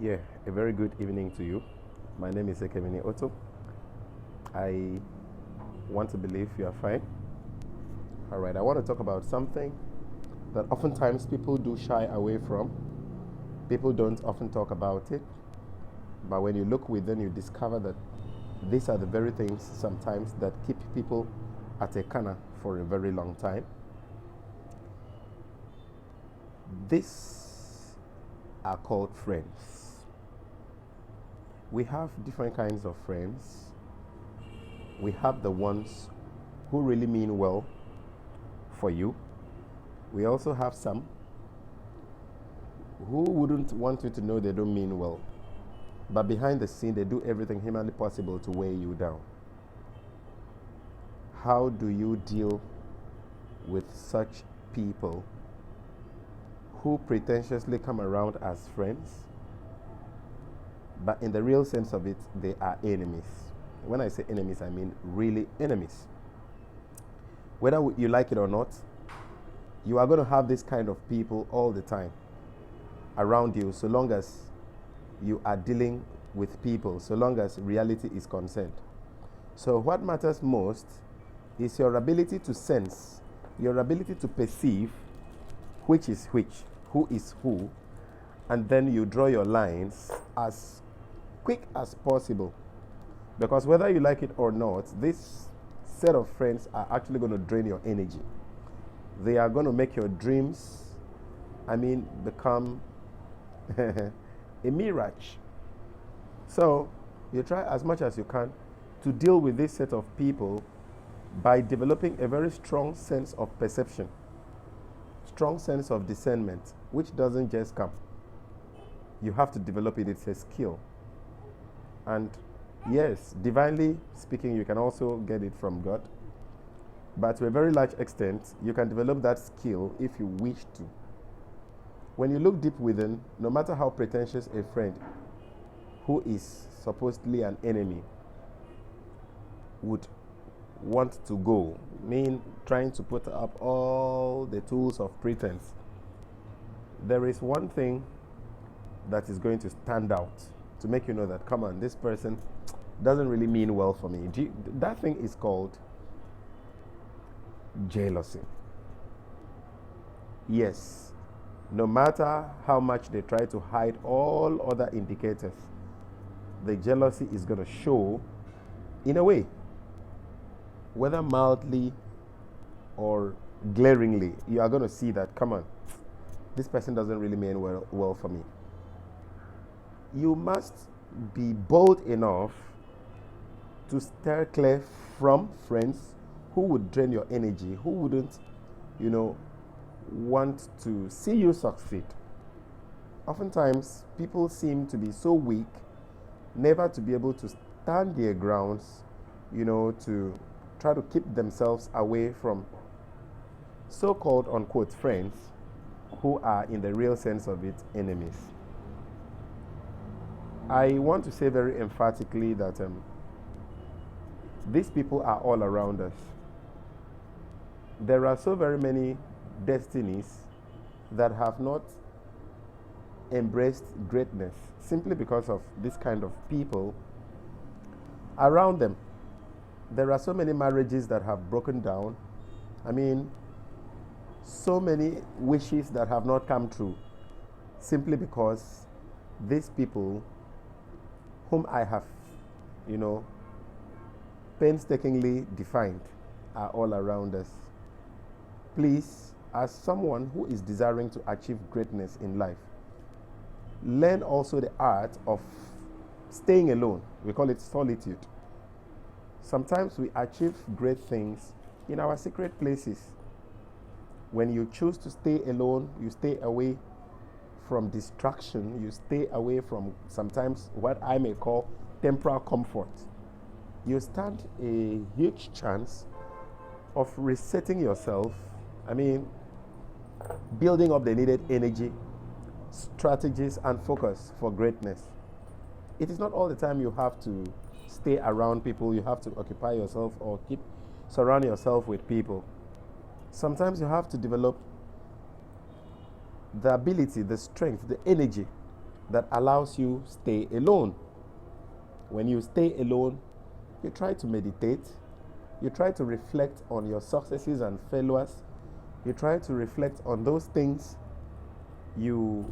Yeah, a very good evening to you. My name is Ekemini Otto. I want to believe you are fine. All right, I want to talk about something that oftentimes people do shy away from. People don't often talk about it, but when you look within, you discover that these are the very things sometimes that keep people at a corner for a very long time. These are called friends. We have different kinds of friends. We have the ones who really mean well for you. We also have some who wouldn't want you to know they don't mean well, but behind the scene they do everything humanly possible to weigh you down. How do you deal with such people who pretentiously come around as friends, but in the real sense of it, they are enemies? When I say enemies, I mean really enemies. Whether you like it or not, you are going to have this kind of people all the time around you, so long as you are dealing with people, so long as reality is concerned. So what matters most is your ability to sense, your ability to perceive which is which, who is who, and then you draw your lines as quick as possible. Because whether you like it or not, this set of friends are actually going to drain your energy. They are going to make your dreams, become a mirage. So you try as much as you can to deal with this set of people by developing a very strong sense of perception, strong sense of discernment, which doesn't just come. You have to develop it. It's a skill. And yes, divinely speaking, you can also get it from God. But to a very large extent, you can develop that skill if you wish to. When you look deep within, no matter how pretentious a friend who is supposedly an enemy would want to go, trying to put up all the tools of pretense, there is one thing that is going to stand out to make you know that, come on, this person doesn't really mean well for me. That thing is called jealousy. Yes, no matter how much they try to hide all other indicators, the jealousy is going to show in a way, whether mildly or glaringly. You are going to see that, come on, this person doesn't really mean well for me. You must be bold enough to steer clear from friends who would drain your energy, who wouldn't, want to see you succeed. Oftentimes, people seem to be so weak, never to be able to stand their grounds, to try to keep themselves away from so-called, unquote, friends who are, in the real sense of it, enemies. I want to say very emphatically that these people are all around us. There are so very many destinies that have not embraced greatness simply because of this kind of people around them. There are so many marriages that have broken down. So many wishes that have not come true simply because these people whom I have, painstakingly defined are all around us. Please, as someone who is desiring to achieve greatness in life, learn also the art of staying alone. We call it solitude. Sometimes we achieve great things in our secret places. When you choose to stay alone, you stay away from distraction, you stay away from sometimes what I may call temporal comfort. You stand a huge chance of resetting yourself, building up the needed energy, strategies, and focus for greatness. It is not all the time you have to stay around people, you have to occupy yourself or surround yourself with people. Sometimes you have to develop the ability, the strength, the energy, that allows you stay alone. When you stay alone, you try to meditate, you try to reflect on your successes and failures, you try to reflect on those things you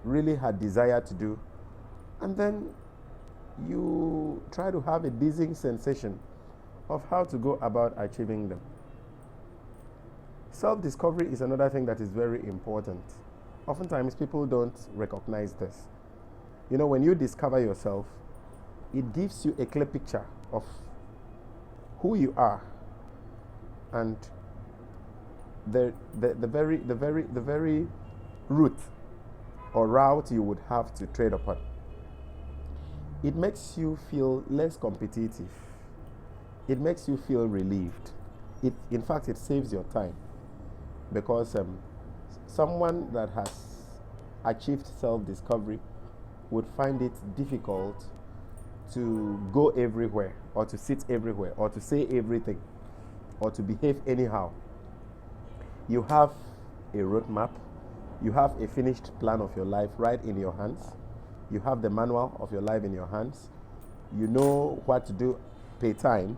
really had desire to do, and then you try to have a dizzying sensation of how to go about achieving them. Self-discovery is another thing that is very important. Oftentimes people don't recognize this. You know, when you discover yourself, it gives you a clear picture of who you are and the very route or route you would have to tread upon. It makes you feel less competitive. It makes you feel relieved. In fact, it saves your time, because someone that has achieved self-discovery would find it difficult to go everywhere, or to sit everywhere, or to say everything, or to behave anyhow. You have a roadmap, you have a finished plan of your life right in your hands, you have the manual of your life in your hands, you know what to do per time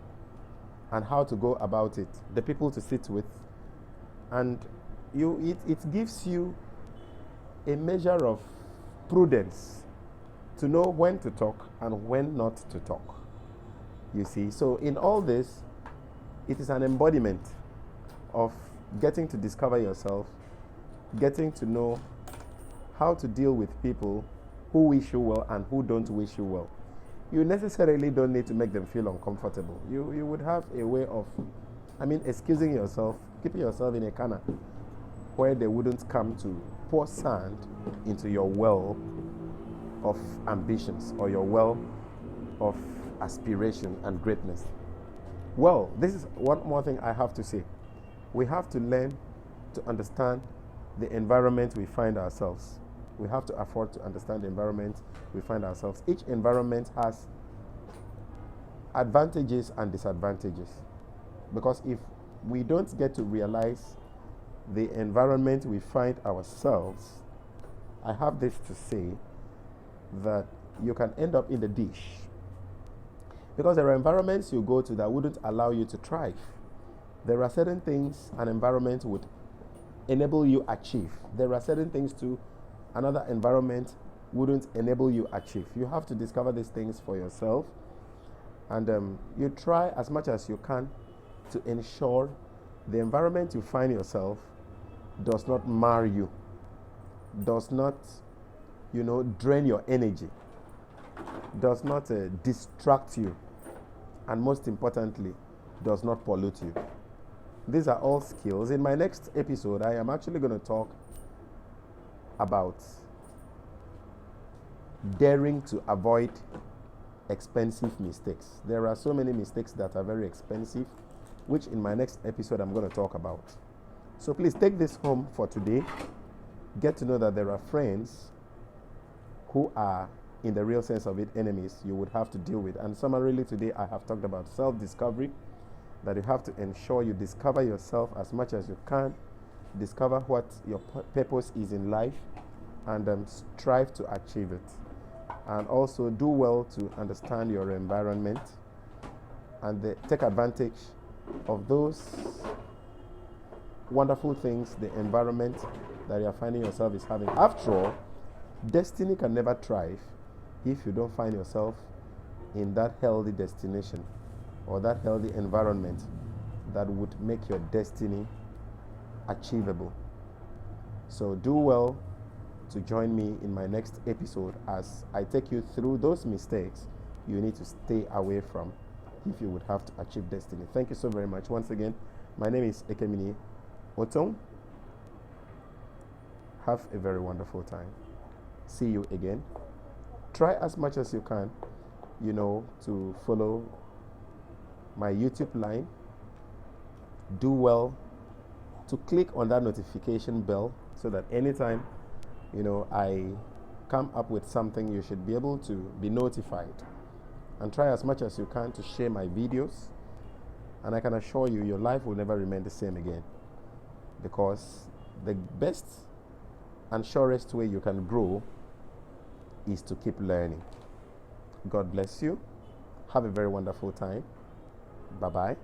and how to go about it, the people to sit with, and it gives you a measure of prudence to know when to talk and when not to talk. You see, so in all this, it is an embodiment of getting to discover yourself, getting to know how to deal with people who wish you well and who don't wish you well. You necessarily don't need to make them feel uncomfortable. You would have a way of, excusing yourself, keeping yourself in a corner where they wouldn't come to pour sand into your well of ambitions or your well of aspiration and greatness. Well, this is one more thing I have to say. We have to learn to understand the environment we find ourselves. We have to afford to understand the environment we find ourselves. Each environment has advantages and disadvantages, because if we don't get to realize the environment we find ourselves, I have this to say, that you can end up in the dish, because there are environments you go to that wouldn't allow you to thrive. There are certain things an environment would enable you achieve. There are certain things too another environment wouldn't enable you achieve. You have to discover these things for yourself, and you try as much as you can to ensure the environment you find yourself does not mar you, does not, drain your energy, does not distract you, and most importantly, does not pollute you. These are all skills. In my next episode, I am actually going to talk about daring to avoid expensive mistakes. There are so many mistakes that are very expensive, which in my next episode I'm going to talk about. So please take this home for today. Get to know that there are friends who are, in the real sense of it, enemies you would have to deal with. And summarily today, I have talked about self-discovery, that you have to ensure you discover yourself as much as you can, discover what your purpose is in life, and strive to achieve it. And also do well to understand your environment and take advantage of those wonderful things the environment that you are finding yourself is having. After all, destiny can never thrive if you don't find yourself in that healthy destination or that healthy environment that would make your destiny achievable. So do well to join me in my next episode as I take you through those mistakes you need to stay away from if you would have to achieve destiny. Thank you so very much. Once again, my name is Ekemini Otong. Have a very wonderful time. See you again. Try as much as you can, to follow my YouTube line. Do well to click on that notification bell so that anytime, I come up with something, you should be able to be notified. And try as much as you can to share my videos. And I can assure you, your life will never remain the same again. Because the best and surest way you can grow is to keep learning. God bless you. Have a very wonderful time. Bye-bye.